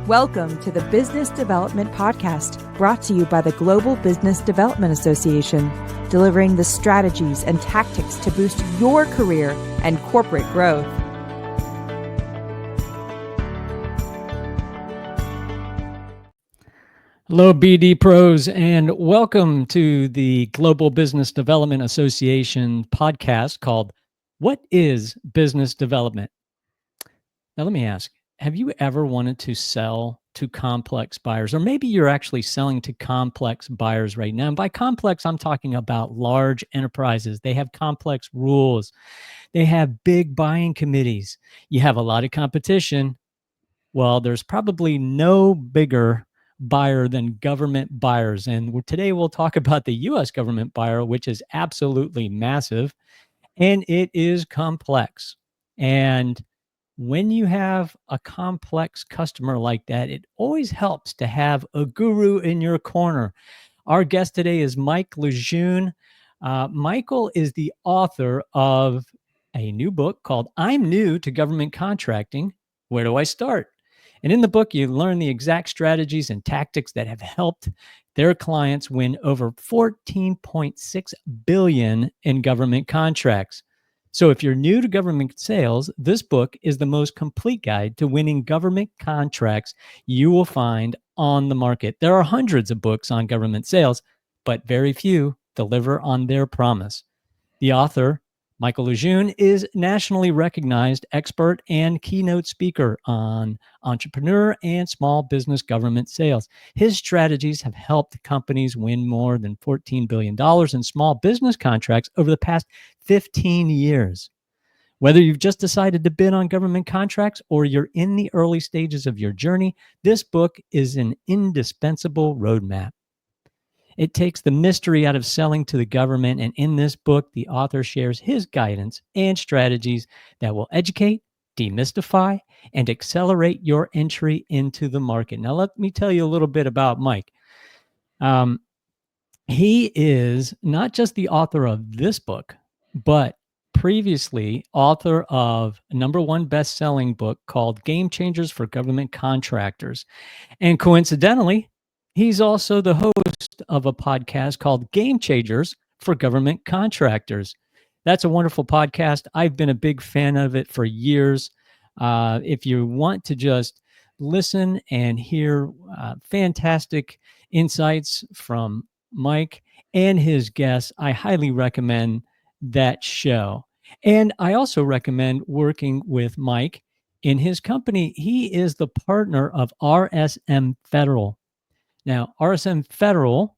Welcome to the Business Development Podcast, brought to you by the Global Business Development Association, delivering the strategies and tactics to boost your career and corporate growth. Hello, BD Pros, and welcome to the Global Business Development Association podcast called What is Business Development? Now, let me ask, have you ever wanted to sell to complex buyers? Or maybe you're actually selling to complex buyers right now. And by complex, I'm talking about large enterprises. They have complex rules. They have big buying committees. You have a lot of competition. Well, there's probably no bigger buyer than government buyers. And today we'll talk about the U.S. government buyer, which is absolutely massive, and it is complex. And when you have a complex customer like that, it always helps to have a guru in your corner. Our guest today is Mike LeJeune. Michael is the author of a new book called I'm New to Government Contracting. Where do I start? And in the book, you learn the exact strategies and tactics that have helped their clients win over $14.6 billion in government contracts. So if you're new to government sales, this book is the most complete guide to winning government contracts you will find on the market. There are hundreds of books on government sales, but very few deliver on their promise. The author, Michael LeJeune, is nationally recognized expert and keynote speaker on entrepreneur and small business government sales. His strategies have helped companies win more than $14 billion in small business contracts over the past 15 years. Whether you've just decided to bid on government contracts or you're in the early stages of your journey, this book is an indispensable roadmap. It takes the mystery out of selling to the government, and in this book, the author shares his guidance and strategies that will educate, demystify, and accelerate your entry into the market. Now, let me tell you a little bit about Mike. He is not just the author of this book, but previously author of a #1 best-selling book called Game Changers for Government Contractors. And coincidentally, he's also the host of a podcast called Game Changers for Government Contractors. That's a wonderful podcast. I've been a big fan of it for years. If you want to just listen and hear fantastic insights from Mike and his guests, I highly recommend that show. And I also recommend working with Mike in his company. He is the partner of RSM Federal. Now, RSM Federal,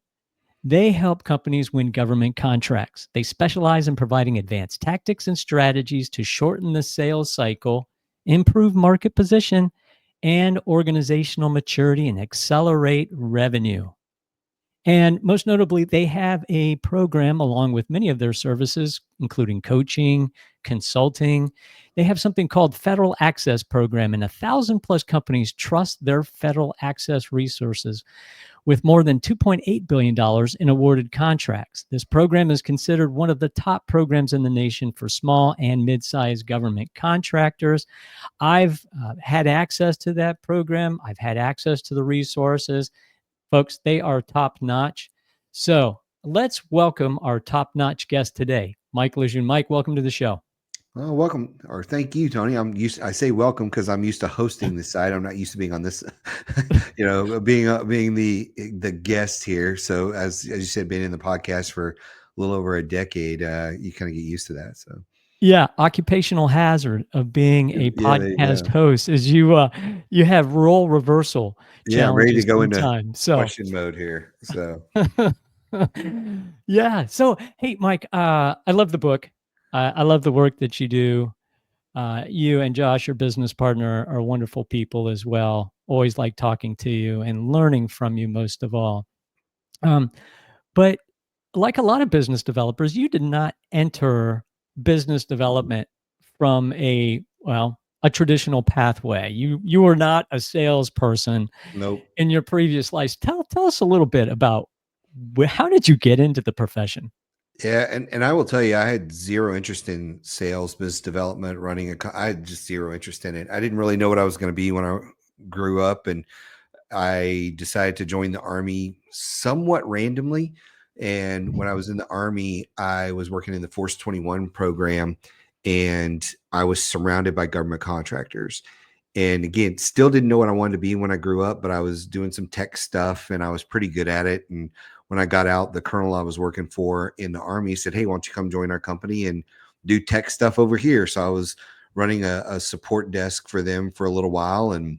they help companies win government contracts. They specialize in providing advanced tactics and strategies to shorten the sales cycle, improve market position, and organizational maturity, and accelerate revenue. And most notably, they have a program along with many of their services, including coaching, consulting. They have something called Federal Access Program, and 1,000+ companies trust their federal access resources with more than $2.8 billion in awarded contracts. This program is considered one of the top programs in the nation for small and mid-sized government contractors. I've had access to that program. I've had access to the resources. Folks, they are top-notch. So let's welcome our top-notch guest today, Mike LeJeune. Mike, welcome to the show. Well, welcome, or thank you, Tony. I say welcome because I'm used to hosting this side. I'm not used to being on this, being the guest here. So as you said, being in the podcast for a little over a decade, you kind of get used to that. So yeah, occupational hazard of being a podcast host is you have role reversal. Yeah, ready to go into time. question mode here. So yeah. So hey, Mike, I love the book. I love the work that you do. You and Josh, your business partner, are wonderful people as well. Always like talking to you and learning from you most of all. But like a lot of business developers, you did not enter business development from a traditional pathway. You were not a salesperson. Nope. In your previous life. Tell us a little bit about how did you get into the profession? Yeah, and I will tell you, I had zero interest in sales, business development, I had just zero interest in it. I didn't really know what I was going to be when grew up, and I decided to join the Army somewhat randomly. And when I was in the Army, I was working in the Force 21 program, and I was surrounded by government contractors. And again, still didn't know what I wanted to be when I grew up, but I was doing some tech stuff and I was pretty good at it. And when I got out, the colonel I was working for in the Army said, "Hey, why don't you come join our company and do tech stuff over here?" So I was running a support desk for them for a little while, and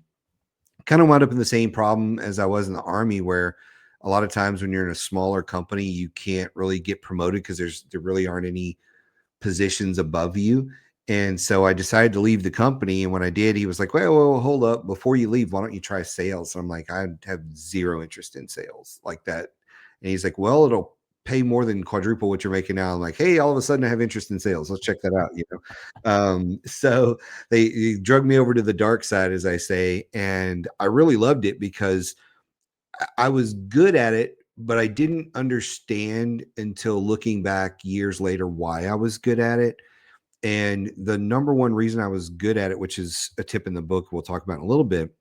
kind of wound up in the same problem as I was in the Army, where a lot of times when you're in a smaller company, you can't really get promoted because there really aren't any positions above you. And so I decided to leave the company. And when I did, he was like, well, hold up. Before you leave, why don't you try sales? And I'm like, I have zero interest in sales like that. And he's like, well, it'll pay more than quadruple what you're making now. I'm like, hey, all of a sudden I have interest in sales. Let's check that out. So they drug me over to the dark side, as I say. And I really loved it because I was good at it, but I didn't understand until looking back years later why I was good at it. And the number one reason I was good at it, which is a tip in the book we'll talk about in a little bit,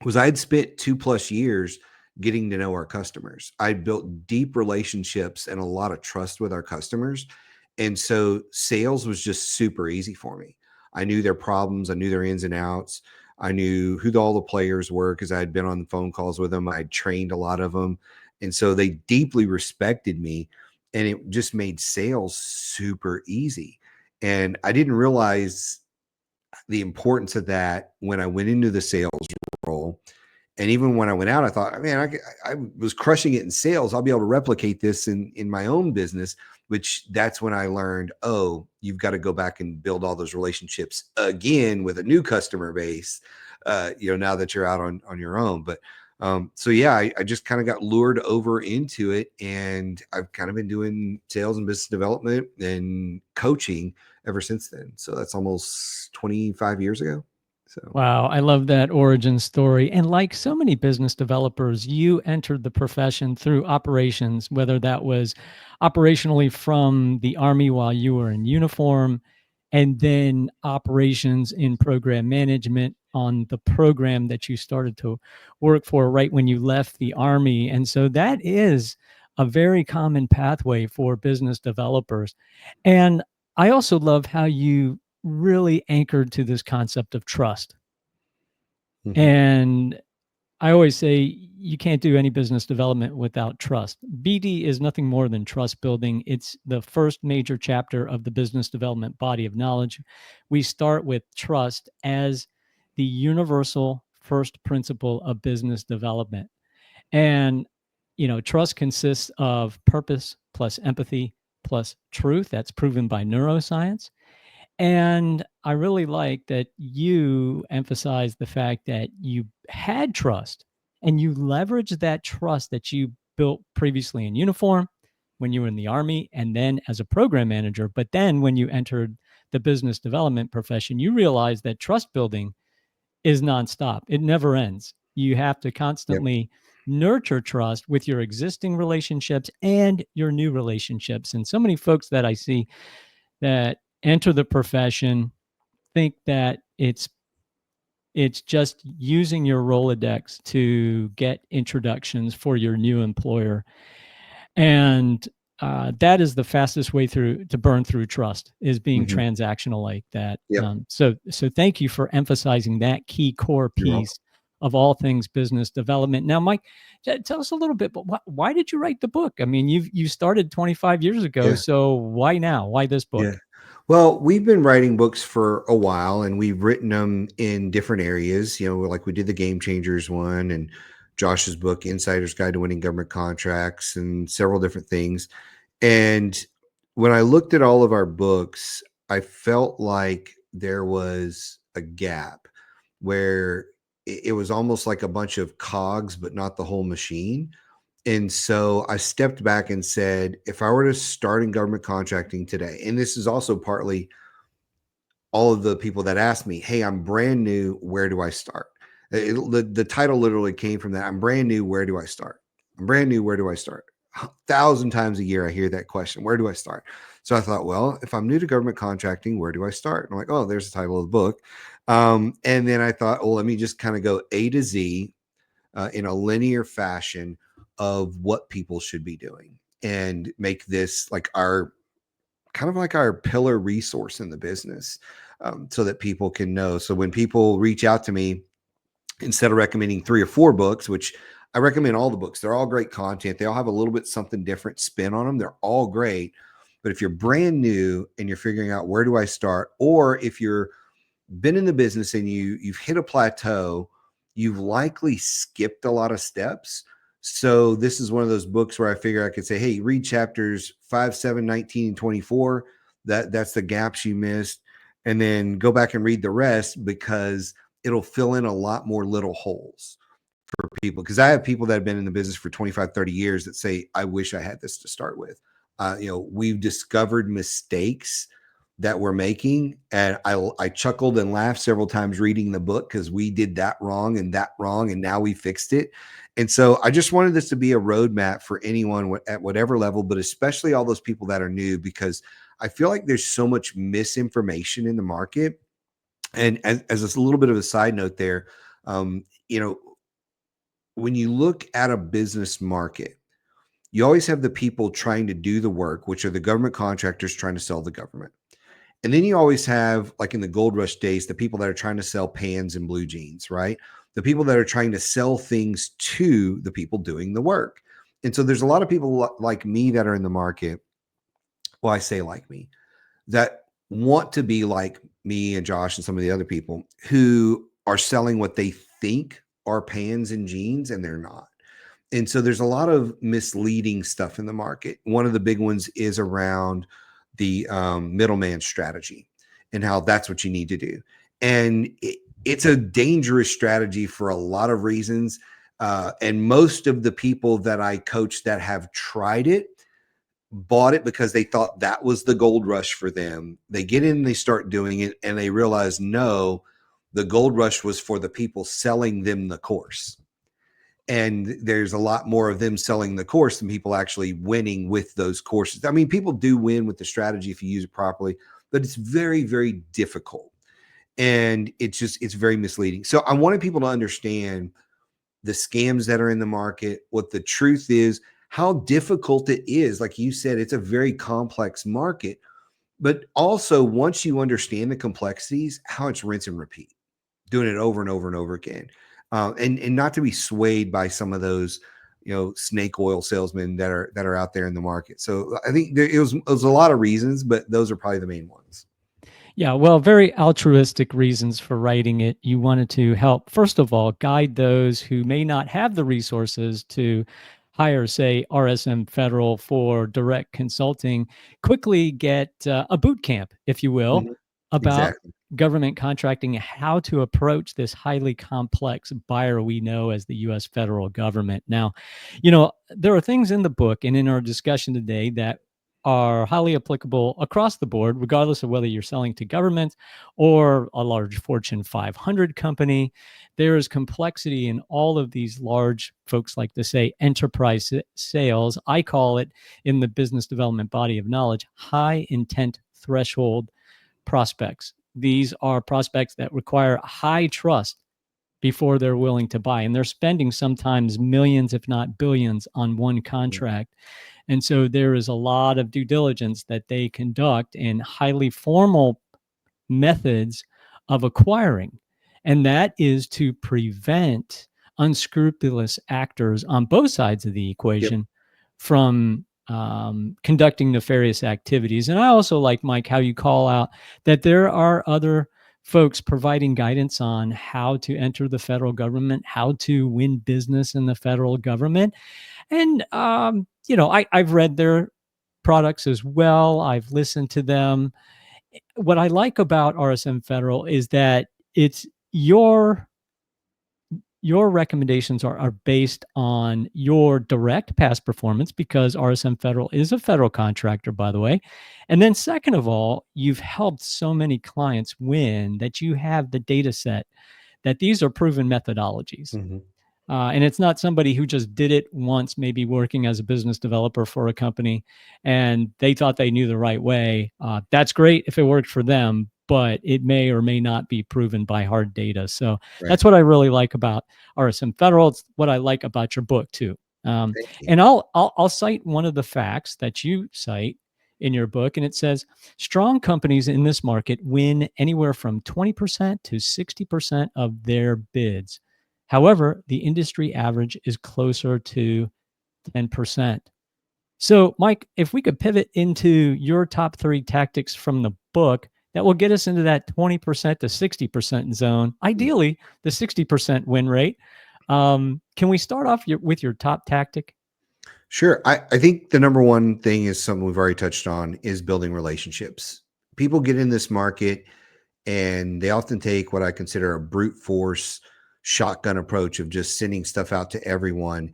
was I'd spent 2+ years getting to know our customers. I'd built deep relationships and a lot of trust with our customers. And so sales was just super easy for me. I knew their problems, I knew their ins and outs. I knew who all the players were because I had been on the phone calls with them. I'd trained a lot of them. And so they deeply respected me. And it just made sales super easy. And I didn't realize the importance of that when I went into the sales role. And even when I went out, I thought, man, I was crushing it in sales. I'll be able to replicate this in my own business, which that's when I learned, oh, you've got to go back and build all those relationships again with a new customer base, now that you're out on your own. But so yeah, I just kind of got lured over into it, and I've kind of been doing sales and business development and coaching ever since then. So that's almost 25 years ago. So Wow, I love that origin story. And like so many business developers, you entered the profession through operations, whether that was operationally from the Army while you were in uniform, and then operations in program management on the program that you started to work for right when you left the Army. And so that is a very common pathway for business developers. And I also love how you really anchored to this concept of trust. mhm. And I always say you can't do any business development without trust. BD is nothing more than trust building. It's the first major chapter of the business development body of knowledge. We start with trust as the universal first principle of business development. And, trust consists of purpose plus empathy plus truth. That's proven by neuroscience. And I really like that you emphasize the fact that you had trust and you leveraged that trust that you built previously in uniform when you were in the Army and then as a program manager. But then when you entered the business development profession, you realized that trust building is nonstop. It never ends. You have to Yep. constantly nurture trust with your existing relationships and your new relationships. And so many folks that I see that enter the profession think that it's just using your Rolodex to get introductions for your new employer. And that is the fastest way through to burn through trust, is being Mhm. transactional like that. Yep. So thank you for emphasizing that key core You're welcome. piece of all things business development. Now, Mike, tell us a little bit, but why did you write the book? I mean, you started 25 years ago, Yeah. so why now? Why this Yeah. book? Well, we've been writing books for a while, and we've written them in different areas. Like we did the Game Changers one, and Josh's book, Insider's Guide to Winning Government Contracts, and several different things. And when I looked at all of our books, I felt like there was a gap where it was almost like a bunch of cogs, but not the whole machine. And so I stepped back and said, if I were to start in government contracting today, and this is also partly all of the people that asked me, hey, I'm brand new, where do I start? The title literally came from that. I'm brand new, where do I start? I'm brand new, where do I start? 1,000 times a year, I hear that question, where do I start? So I thought, well, if I'm new to government contracting, where do I start? And I'm like, oh, there's the title of the book. And then I thought, well, let me just kind of go A to Z in a linear fashion of what people should be doing and make this like our kind of like our pillar resource in the business, so that people can know. So when people reach out to me, instead of recommending 3 or 4 books, which I recommend all the books, they're all great content. They all have a little bit something different spin on them. They're all great. But if you're brand new and you're figuring out where do I start, or if you're been in the business and you've hit a plateau, you've likely skipped a lot of steps. So this is one of those books where I figure I could say, hey, read chapters 5, 7, 19, and 24. That's the gaps you missed. And then go back and read the rest, because it'll fill in a lot more little holes for people. Because I have people that have been in the business for 25, 30 years that say, I wish I had this to start with. We've discovered mistakes that we're making. And I chuckled and laughed several times reading the book, because we did that wrong, and now we fixed it. And so I just wanted this to be a roadmap for anyone at whatever level, but especially all those people that are new, because I feel like there's so much misinformation in the market. And as a little bit of a side note there, um, you know, when you look at a business market, you always have the people trying to do the work, which are the government contractors trying to sell the government. And then you always have, like in the gold rush days, the people that are trying to sell pans and blue jeans, right? The people that are trying to sell things to the people doing the work. And so there's a lot of people like me that are in the market. Well, I say like me, that want to be like me and Josh and some of the other people who are selling what they think are pans and jeans, and they're not. And so there's a lot of misleading stuff in the market. One of the big ones is around the middleman strategy and how that's what you need to do. And it's a dangerous strategy for a lot of reasons. And most of the people that I coach that have tried it bought it because they thought that was the gold rush for them. They get in, they start doing it, and they realize, no, the gold rush was for the people selling them the course. And there's a lot more of them selling the course than people actually winning with those courses. I mean, people do win with the strategy if you use it properly, but it's very, very difficult. And it's very misleading. So I wanted people to understand the scams that are in the market, what the truth is, how difficult it is. Like you said, it's a very complex market, but also once you understand the complexities, how it's rinse and repeat, doing it over and over and over again. And not to be swayed by some of those, snake oil salesmen that are out there in the market. So I think it was a lot of reasons, but those are probably the main ones. Yeah, well, very altruistic reasons for writing it. You wanted to help, first of all, guide those who may not have the resources to hire, say, RSM Federal for direct consulting, quickly get a boot camp, if you will, about Exactly. government contracting, how to approach this highly complex buyer we know as the U.S. federal government. Now, there are things in the book and in our discussion today that are highly applicable across the board, regardless of whether you're selling to government or a large Fortune 500 company. There is complexity in all of these large, folks like to say, enterprise sales. I call it, in the business development body of knowledge, high intent threshold prospects. These are prospects that require high trust before they're willing to buy. And they're spending sometimes millions, if not billions, on one contract. And so there is a lot of due diligence that they conduct in highly formal methods of acquiring. And that is to prevent unscrupulous actors on both sides of the equation from conducting nefarious activities. And I also like, Mike, how you call out that there are other folks providing guidance on how to enter the federal government, how to win business in the federal government. And, I've read their products as well. I've listened to them. What I like about RSM Federal is that it's your recommendations are based on your direct past performance, because RSM Federal is a federal contractor, by the way. And then second of all, you've helped so many clients win that you have the data set that these are proven methodologies. And it's not somebody who just did it once, maybe working as a business developer for a company, and they thought they knew the right way. That's great if it worked for them, but it may or may not be proven by hard data. So Right. that's what I really like about RSM Federal. It's what I like about your book too. Thank you. And I'll cite one of the facts that you cite in your book, and it says strong companies in this market win anywhere from 20% to 60% of their bids. However, the industry average is closer to 10%. So, Mike, if we could pivot into your top 3 tactics from the book, that will get us into that 20% to 60% zone, ideally the 60% win rate. Can we start off with your top tactic? Sure. I think the number one thing is something we've already touched on is building relationships. People get in this market and they often take what I consider a brute force shotgun approach of just sending stuff out to everyone.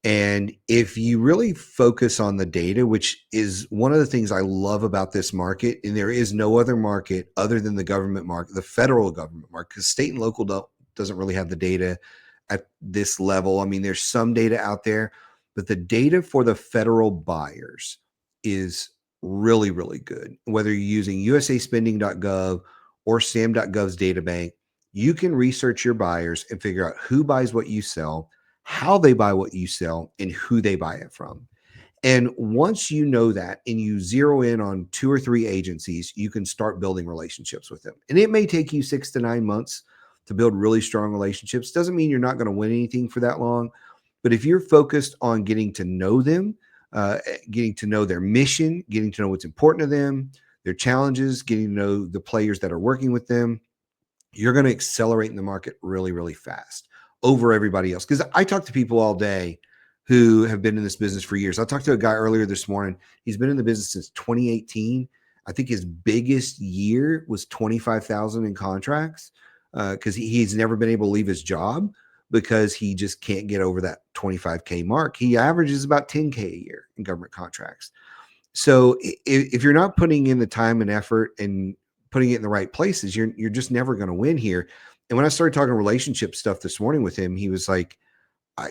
And if you really focus on the data, which is one of the things I love about this market, and there is no other market other than the government market, the federal government market, because state and local doesn't really have the data at this level. I mean, there's some data out there, but the data for the federal buyers is really, really good. Whether you're using usaspending.gov or sam.gov's data bank, you can research your buyers and figure out who buys what you sell, how they buy what you sell, and who they buy it from. And once you know that and you zero in on 2 or 3 agencies, you can start building relationships with them. And it may take you 6 to 9 months to build really strong relationships. Doesn't mean you're not going to win anything for that long. But if you're focused on getting to know them, getting to know their mission, getting to know what's important to them, their challenges, getting to know the players that are working with them, you're going to accelerate in the market really, really fast over everybody else. Because I talk to people all day who have been in this business for years. I talked to a guy earlier this morning. He's been in the business since 2018. I think his biggest year was 25,000 in contracts because he's never been able to leave his job because he just can't get over that 25K mark. He averages about 10K a year in government contracts. So if you're not putting in the time and effort and putting it in the right places, you're just never going to win here. And when I started talking relationship stuff this morning with him, he was like,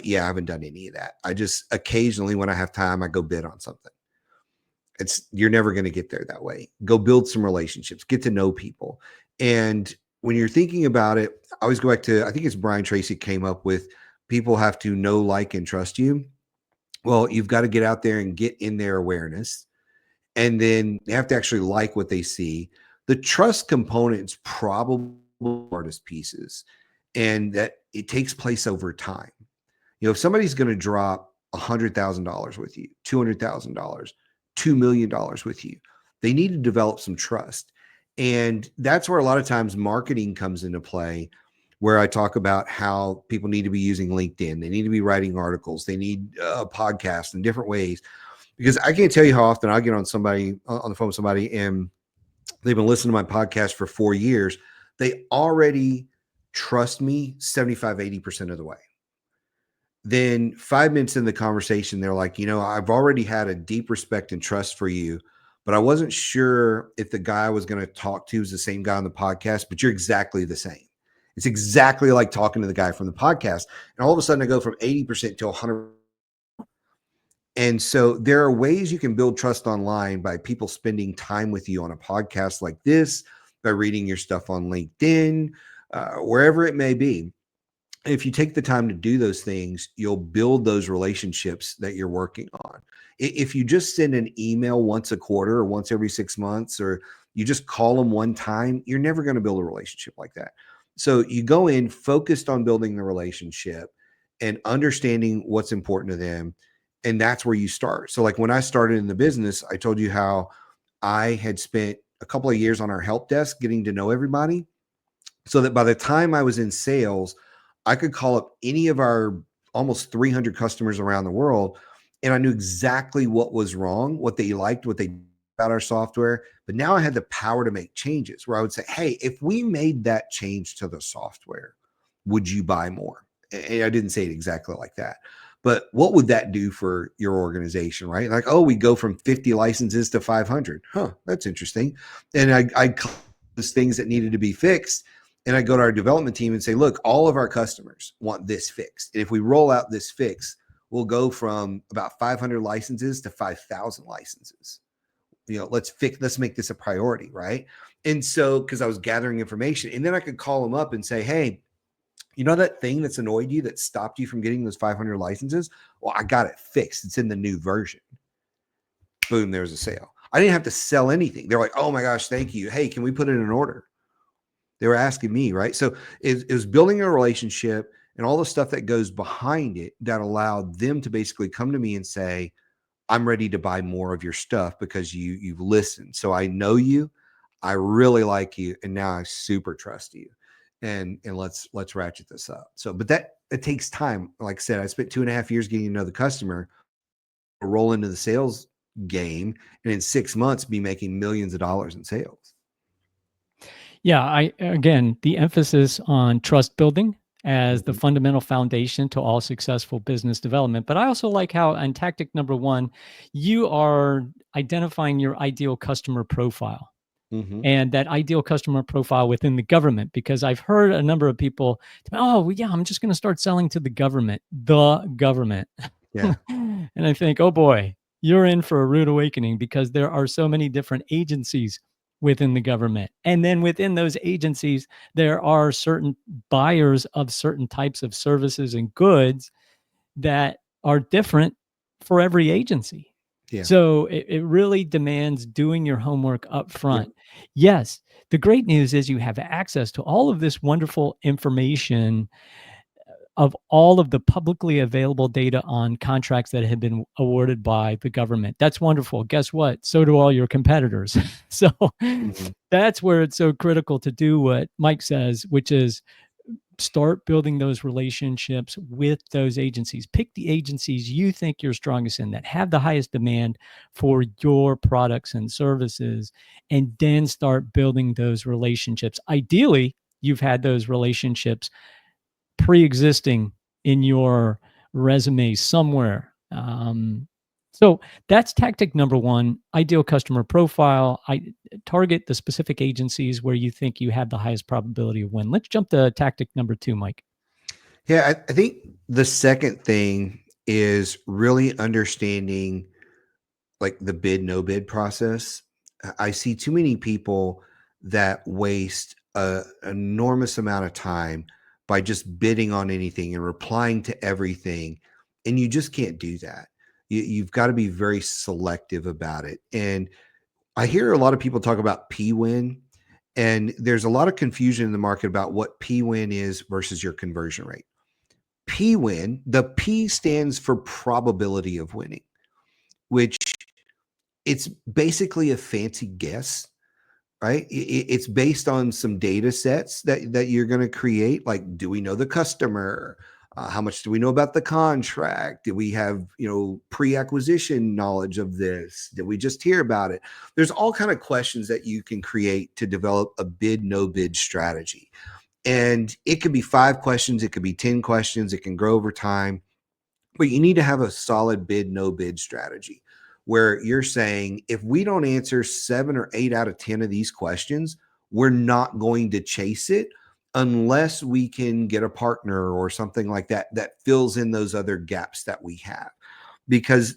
yeah, I haven't done any of that. I just occasionally, when I have time, I go bid on something. You're never going to get there that way. Go build some relationships, get to know people. And when you're thinking about it, I always go back to, I think it's Brian Tracy came up with, people have to know, like, and trust you. Well, you've got to get out there and get in their awareness. And then they have to actually like what they see. The trust component is probably the hardest pieces, and that it takes place over time. You know, if somebody's going to drop $100,000 with you, $200,000, $2 million with you, they need to develop some trust. And that's where a lot of times marketing comes into play, where I talk about how people need to be using LinkedIn. They need to be writing articles. They need a podcast in different ways. Because I can't tell you how often I get on the phone with somebody and they've been listening to my podcast for 4 years. They already trust me 75, 80% of the way. Then 5 minutes in the conversation, they're like, I've already had a deep respect and trust for you, but I wasn't sure if the guy I was going to talk to is the same guy on the podcast, but you're exactly the same. It's exactly like talking to the guy from the podcast. And all of a sudden I go from 80% to 100%. And so there are ways you can build trust online by people spending time with you on a podcast like this, by reading your stuff on LinkedIn, wherever it may be. If you take the time to do those things, you'll build those relationships that you're working on. If you just send an email once a quarter or once every 6 months, or you just call them one time, you're never going to build a relationship like that. So you go in focused on building the relationship and understanding what's important to them. And that's where you start. So like when I started in the business, I told you how I had spent a couple of years on our help desk getting to know everybody, so that by the time I was in sales, I could call up any of our almost 300 customers around the world, and I knew exactly what was wrong, what they liked, what they did about our software. But now I had the power to make changes where I would say, hey, if we made that change to the software, would you buy more? And I didn't say it exactly like that, but what would that do for your organization, right? Like, oh, we go from 50 licenses to 500. Huh, that's interesting. And I those things that needed to be fixed. And I go to our development team and say, look, all of our customers want this fixed. And if we roll out this fix, we'll go from about 500 licenses to 5,000 licenses. let's make this a priority. Right. And so, cause I was gathering information, and then I could call them up and say, hey, you know, that thing that's annoyed you, that stopped you from getting those 500 licenses? Well, I got it fixed. It's in the new version. Boom, there's a sale. I didn't have to sell anything. They're like, oh my gosh, thank you. Hey, can we put in an order? They were asking me, right? So it was building a relationship and all the stuff that goes behind it that allowed them to basically come to me and say, I'm ready to buy more of your stuff because you've listened. So I know you, I really like you, and now I super trust you. And let's ratchet this up. So, but it takes time. Like I said, I spent 2.5 years getting to know the customer, roll into the sales game, and in 6 months be making millions of dollars in sales. Yeah, again, the emphasis on trust building as the fundamental foundation to all successful business development. But I also like how on tactic number 1, you are identifying your ideal customer profile. And that ideal customer profile within the government, because I've heard a number of people, oh, well, yeah, I'm just going to start selling to the government. Yeah. And I think, oh boy, you're in for a rude awakening, because there are so many different agencies within the government. And then within those agencies, there are certain buyers of certain types of services and goods that are different for every agency. Yeah. So it really demands doing your homework up front. Yep. Yes, the great news is you have access to all of this wonderful information of all of the publicly available data on contracts that have been awarded by the government. That's wonderful. Guess what? So do all your competitors. So that's where it's so critical to do what Mike says, which is start building those relationships with those agencies. Pick the agencies you think you're strongest in, that have the highest demand for your products and services, and then start building those relationships. Ideally, you've had those relationships pre-existing in your resume somewhere. So that's tactic number 1, ideal customer profile. I target the specific agencies where you think you have the highest probability of win. Let's jump to tactic number 2, Mike. Yeah, I think the second thing is really understanding like the bid, no bid process. I see too many people that waste an enormous amount of time by just bidding on anything and replying to everything. And you just can't do that. You've got to be very selective about it. And I hear a lot of people talk about P-win, and there's a lot of confusion in the market about what P-win is versus your conversion rate. P-win, the P stands for probability of winning, which it's basically a fancy guess, right? It's based on some data sets that you're going to create. Like, do we know the customer? How much do we know about the contract? Do we have, pre-acquisition knowledge of this? Did we just hear about it? There's all kind of questions that you can create to develop a bid, no bid strategy. And it could be 5 questions. It could be 10 questions. It can grow over time. But you need to have a solid bid, no bid strategy where you're saying, if we don't answer 7 or 8 out of 10 of these questions, we're not going to chase it unless we can get a partner or something like that that fills in those other gaps that we have. Because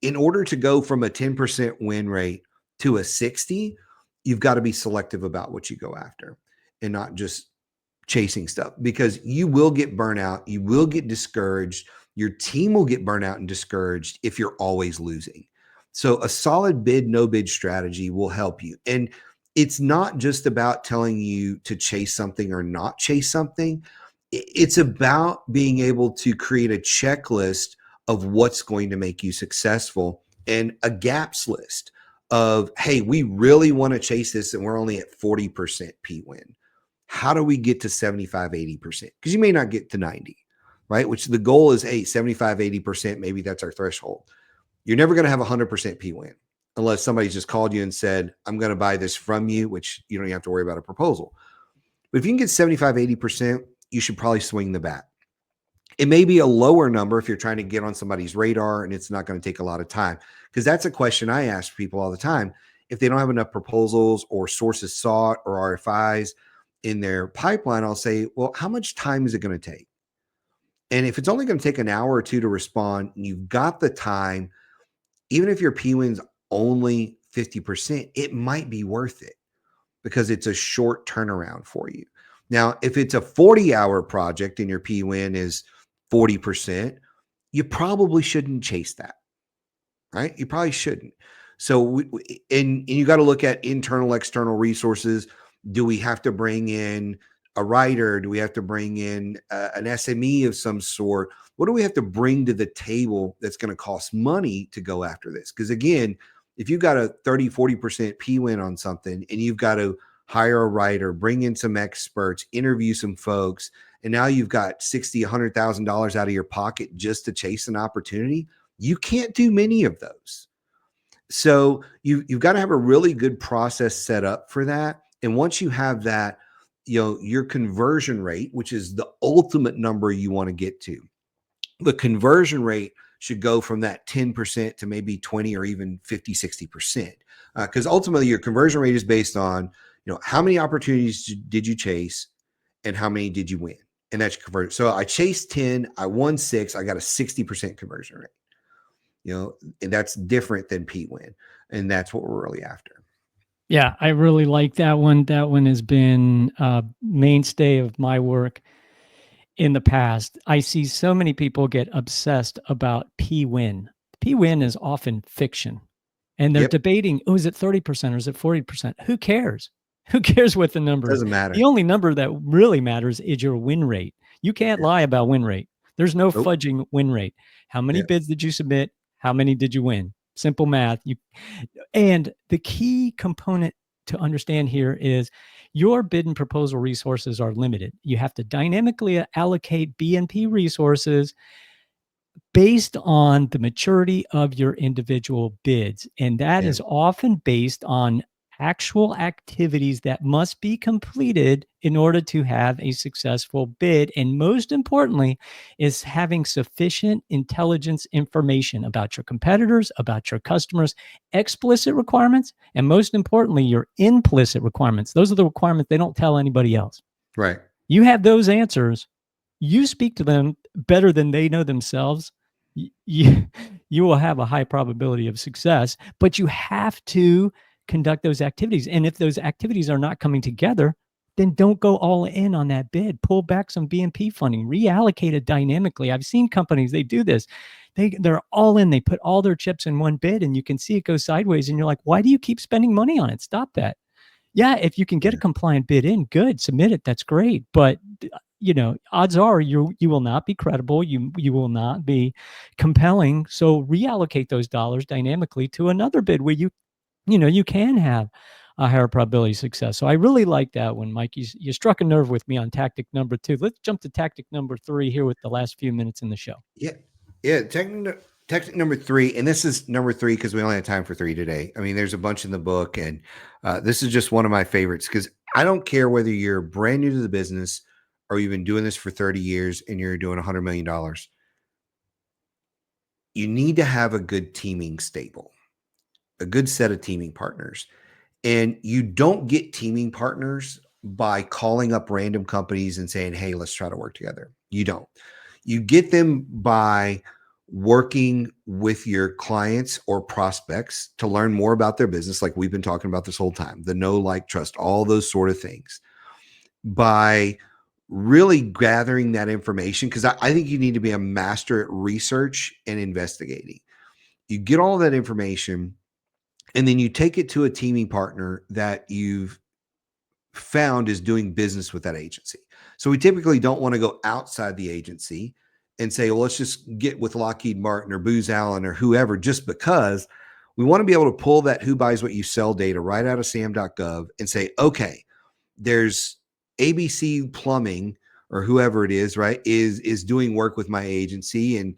in order to go from a 10% win rate to a 60, you've got to be selective about what you go after and not just chasing stuff, because you will get burnout. You will get discouraged. Your team will get burnout and discouraged if you're always losing. So a solid bid, no bid strategy will help you. And it's not just about telling you to chase something or not chase something. It's about being able to create a checklist of what's going to make you successful and a gaps list of, hey, we really want to chase this and we're only at 40% P-win. How do we get to 75, 80%? Because you may not get to 90, right? Which the goal is, hey, 75, 80%, maybe that's our threshold. You're never going to have 100% P-win unless somebody's just called you and said, I'm going to buy this from you, which you don't even have to worry about a proposal. But if you can get 75, 80%, you should probably swing the bat. It may be a lower number if you're trying to get on somebody's radar and it's not going to take a lot of time, because that's a question I ask people all the time. If they don't have enough proposals or sources sought or RFIs in their pipeline, I'll say, well, how much time is it going to take? And if it's only going to take an hour or 2 to respond, and you've got the time, even if your P-win's only 50%, it might be worth it because it's a short turnaround for you. Now, if it's a 40-hour project and your P-win is 40%, you probably shouldn't chase that, right? You probably shouldn't. So, and you got to look at internal, external resources. Do we have to bring in a writer? Do we have to bring in an SME of some sort? What do we have to bring to the table that's going to cost money to go after this? Because again, if you've got a 30, 40% P-win on something and you've got to hire a writer, bring in some experts, interview some folks, and now you've got $60,000, $100,000 out of your pocket just to chase an opportunity, you can't do many of those. So you've got to have a really good process set up for that. And once you have that, your conversion rate, which is the ultimate number you want to get to, the conversion rate should go from that 10% to maybe 20 or even 50, 60%. Because ultimately your conversion rate is based on, how many opportunities did you chase and how many did you win? And that's conversion. So I chased 10, I won 6, I got a 60% conversion rate. And that's different than P-win. And that's what we're really after. Yeah, I really like that one. That one has been a mainstay of my work in the past. I see so many people get obsessed about P-win. P-win is often fiction. And they're debating, is it 30% or is it 40%? Who cares? Who cares what the number is? Doesn't matter. The only number that really matters is your win rate. You can't lie about win rate. There's no fudging win rate. How many bids did you submit? How many did you win? Simple math. And the key component to understand here is your bid and proposal resources are limited. You have to dynamically allocate B&P resources based on the maturity of your individual bids. And that is often based on actual activities that must be completed in order to have a successful bid. And most importantly, is having sufficient intelligence information about your competitors, about your customers, explicit requirements, and most importantly, your implicit requirements. Those are the requirements they don't tell anybody else. Right. You have those answers. You speak to them better than they know themselves. You will have a high probability of success, but you have to conduct those activities. And if those activities are not coming together, then don't go all in on that bid. Pull back some B&P funding, reallocate it dynamically. I've seen companies, they do this. They're all in. They put all their chips in one bid and you can see it go sideways. And you're like, why do you keep spending money on it? Stop that. Yeah, if you can get a compliant bid in, good, submit it. That's great. But odds are you will not be credible. You will not be compelling. So reallocate those dollars dynamically to another bid where you can have a higher probability of success. So I really like that one, Mike. You struck a nerve with me on tactic number 2. Let's jump to tactic number 3 here with the last few minutes in the show. Yeah. Tactic number 3, and this is number 3 because we only have time for 3 today. I mean, there's a bunch in the book, and this is just one of my favorites because I don't care whether you're brand new to the business or you've been doing this for 30 years and you're doing $100 million. You need to have a good teaming stable, a good set of teaming partners. And you don't get teaming partners by calling up random companies and saying, hey, let's try to work together. You don't. You get them by working with your clients or prospects to learn more about their business, like we've been talking about this whole time, the know, like, trust, all those sort of things, by really gathering that information. Because I think you need to be a master at research and investigating. You get all that information, and then you take it to a teaming partner that you've found is doing business with that agency. So we typically don't want to go outside the agency and say, well, let's just get with Lockheed Martin or Booz Allen or whoever, just because we want to be able to pull that who buys what you sell data right out of sam.gov and say, okay, there's ABC Plumbing or whoever it is, right, is doing work with my agency. And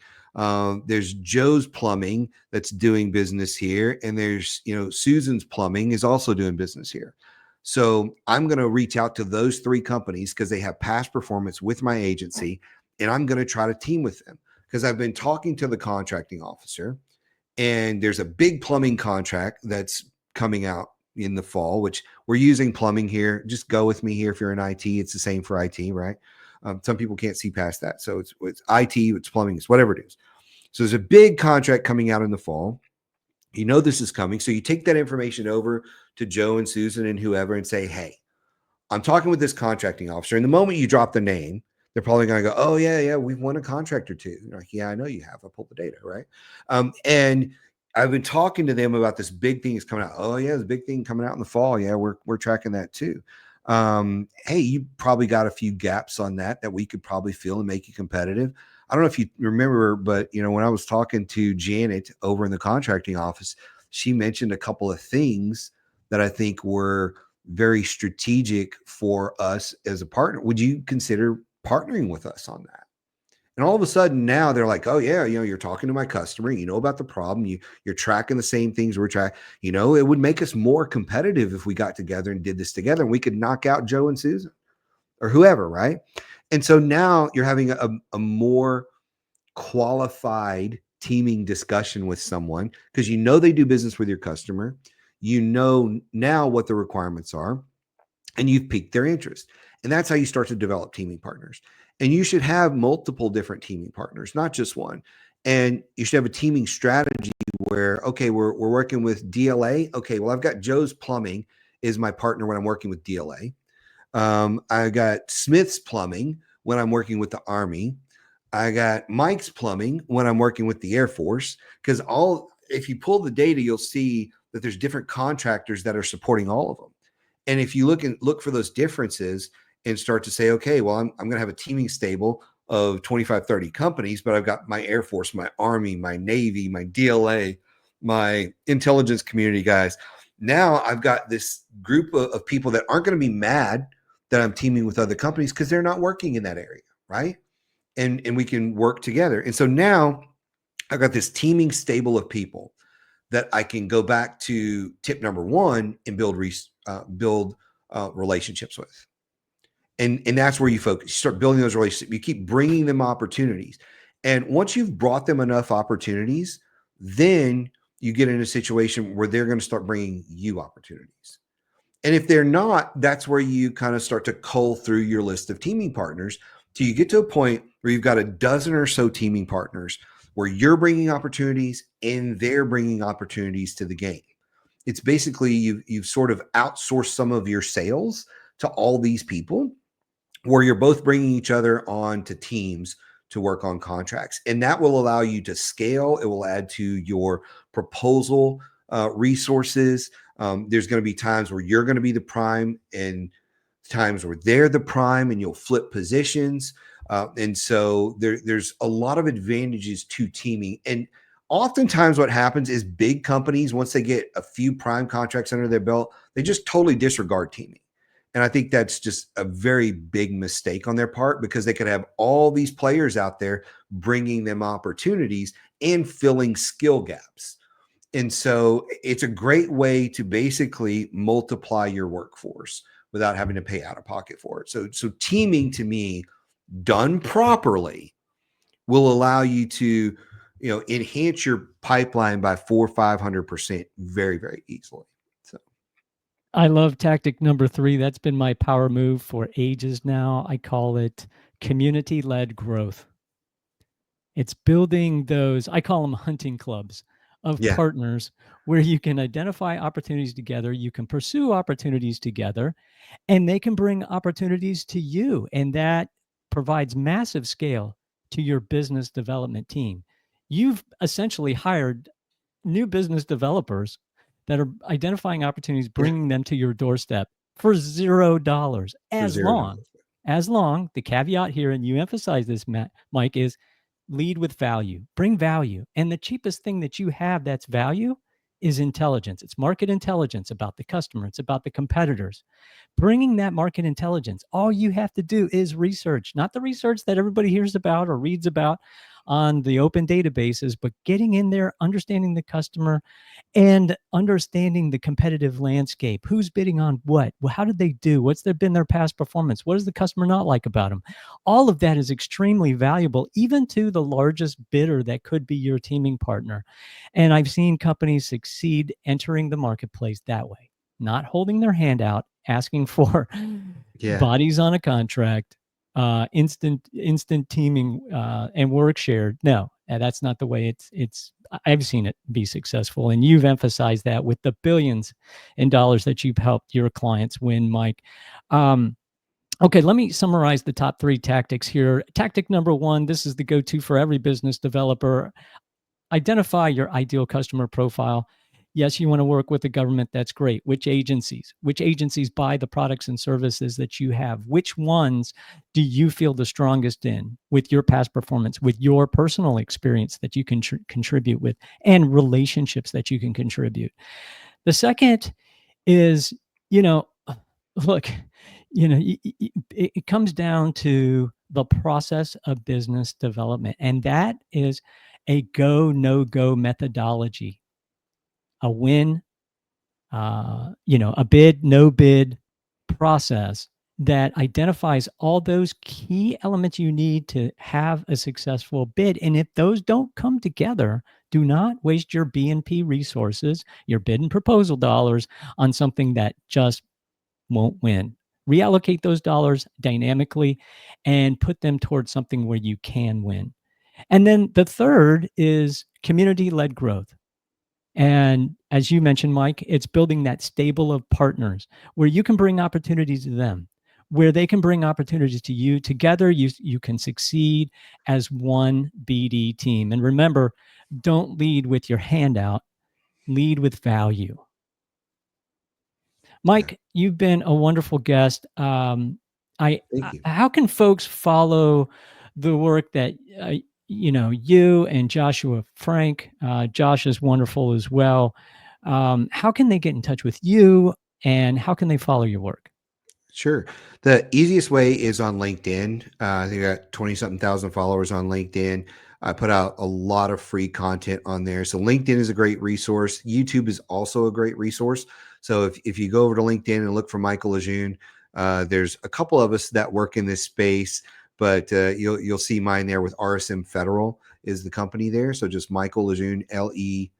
there's Joe's Plumbing that's doing business here. And there's, Susan's Plumbing is also doing business here. So I'm going to reach out to those 3 companies because they have past performance with my agency. And I'm going to try to team with them because I've been talking to the contracting officer, and there's a big plumbing contract that's coming out in the fall, which we're using plumbing here. Just go with me here. If you're in IT, it's the same for IT, right? Some people can't see past that. So it's IT, it's plumbing, it's whatever it is. So there's a big contract coming out in the fall. You know this is coming. So you take that information over to Joe and Susan and whoever and say, hey, I'm talking with this contracting officer. And the moment you drop the name, they're probably going to go, oh, yeah, we've won a contract or two. You're like, yeah, I know you have. I pulled the data, right? And I've been talking to them about this big thing that's coming out. Oh, yeah, there's a big thing coming out in the fall. Yeah, we're tracking that too. Hey, you probably got a few gaps on that we could probably fill and make you competitive. I don't know if you remember, but when I was talking to Janet over in the contracting office, she mentioned a couple of things that I think were very strategic for us as a partner. Would you consider partnering with us on that? And all of a sudden now they're like, oh yeah, you're talking to my customer, you know about the problem, you're tracking the same things we're tracking. It would make us more competitive if we got together and did this together, and we could knock out Joe and Susan or whoever, right? And so now you're having a more qualified teaming discussion with someone because they do business with your customer. Now what the requirements are, and you've piqued their interest. And that's how you start to develop teaming partners. And you should have multiple different teaming partners, not just one. And you should have a teaming strategy where, okay, we're working with DLA. Okay, well, I've got Joe's Plumbing is my partner when I'm working with DLA. I got Smith's Plumbing when I'm working with the Army. I got Mike's Plumbing when I'm working with the Air Force. Because if you pull the data, you'll see that there's different contractors that are supporting all of them. And if you look for those differences and start to say, okay, well, I'm going to have a teaming stable of 25, 30 companies, but I've got my Air Force, my Army, my Navy, my DLA, my intelligence community guys. Now I've got this group of people that aren't going to be mad that I'm teaming with other companies because they're not working in that area, right? And we can work together. And so now I've got this teaming stable of people that I can go back to tip number one and build relationships with. And that's where you focus. You start building those relationships. You keep bringing them opportunities. And once you've brought them enough opportunities, then you get in a situation where they're going to start bringing you opportunities. And if they're not, that's where you kind of start to cull through your list of teaming partners till you get to a point where you've got a dozen or so teaming partners where you're bringing opportunities and they're bringing opportunities to the game. It's basically you've sort of outsourced some of your sales to all these people where you're both bringing each other on to teams to work on contracts. And that will allow you to scale. It will add to your proposal resources. There's going to be times where you're going to be the prime and times where they're the prime, and you'll flip positions. And so there's a lot of advantages to teaming. And oftentimes what happens is big companies, once they get a few prime contracts under their belt, they just totally disregard teaming. And I think that's just a very big mistake on their part, because they could have all these players out there bringing them opportunities and filling skill gaps. And so it's a great way to basically multiply your workforce without having to pay out of pocket for it. So teaming, to me, done properly, will allow you to, enhance your pipeline by 400 or 500% very, very easily. So I love tactic number 3. That's been my power move for ages now. I call it community-led growth. It's building those, I call them hunting clubs of partners where you can identify opportunities together, you can pursue opportunities together, and they can bring opportunities to you. And that provides massive scale to your business development team. You've essentially hired new business developers that are identifying opportunities, bringing them to your doorstep for $0. As long, the caveat here, and you emphasize this, Mike, is lead with value, bring value. And the cheapest thing that you have that's value is intelligence. It's market intelligence about the customer. It's about the competitors. Bringing that market intelligence, all you have to do is research, not the research that everybody hears about or reads about on the open databases, but getting in there, understanding the customer and understanding the competitive landscape. Who's bidding on what? Well, how did they do? What's been their past performance? What does the customer not like about them? All of that is extremely valuable, even to the largest bidder that could be your teaming partner. And I've seen companies succeed entering the marketplace that way, not holding their hand out, asking for bodies on a contract, instant teaming and work shared. No, That's not the way I've seen it be successful. And you've emphasized that with the billions in dollars that you've helped your clients win, Mike. Okay, let me summarize the top 3 tactics here. Tactic number 1, this is the go-to for every business developer. Identify your ideal customer profile. Yes, you want to work with the government. That's great. Which agencies buy the products and services that you have? Which ones do you feel the strongest in with your past performance, with your personal experience that you can contribute with, and relationships that you can contribute? The second is, look, it comes down to the process of business development, and that is a go, no go methodology. A win, a bid, no bid process that identifies all those key elements you need to have a successful bid. And if those don't come together, do not waste your B&P resources, your bid and proposal dollars, on something that just won't win. Reallocate those dollars dynamically and put them towards something where you can win. And then the third is community-led growth. And as you mentioned, Mike, it's building that stable of partners where you can bring opportunities to them, where they can bring opportunities to you. Together, you can succeed as one BD team. And remember, don't lead with your handout, lead with value. Mike, you've been a wonderful guest. Thank you. How can folks follow the work that you and Joshua Frank? Josh is wonderful as well. How can they get in touch with you, and how can they follow your work? Sure. The easiest way is on LinkedIn. I think I got 20-something thousand followers on LinkedIn. I put out a lot of free content on there. So LinkedIn is a great resource. YouTube is also a great resource. So if you go over to LinkedIn and look for Michael LeJeune, there's a couple of us that work in this space, but you'll see mine there with RSM Federal is the company there. So just Michael LeJeune, LeJeune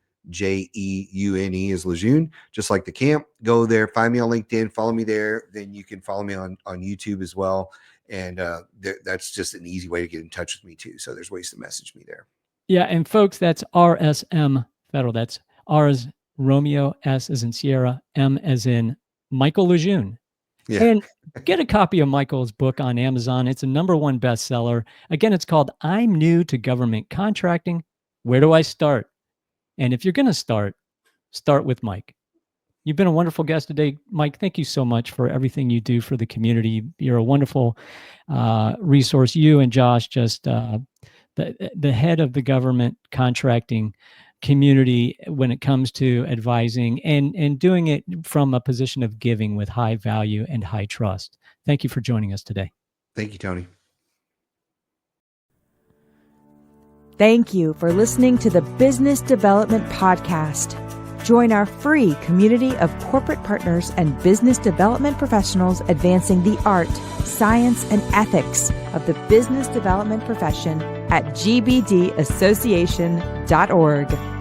is LeJeune, just like the camp. Go there, find me on LinkedIn, follow me there. Then you can follow me on YouTube as well. And that's just an easy way to get in touch with me too. So there's ways to message me there. Yeah. And folks, that's RSM Federal. That's R as Romeo, S as in Sierra, M as in Michael LeJeune. Yeah. And get a copy of Michael's book on Amazon. It's a #1 bestseller. Again, it's called I'm New to Government Contracting. Where do I start? And if you're going to start with Mike. You've been a wonderful guest today, Mike. Thank you so much for everything you do for the community. You're a wonderful resource. You and Josh, just the head of the government contracting community when it comes to advising and doing it from a position of giving with high value and high trust. Thank you for joining us today. Thank you, Tony. Thank you for listening to the Business Development Podcast. Join our free community of corporate partners and business development professionals advancing the art, science, and ethics of the business development profession at gbdassociation.org.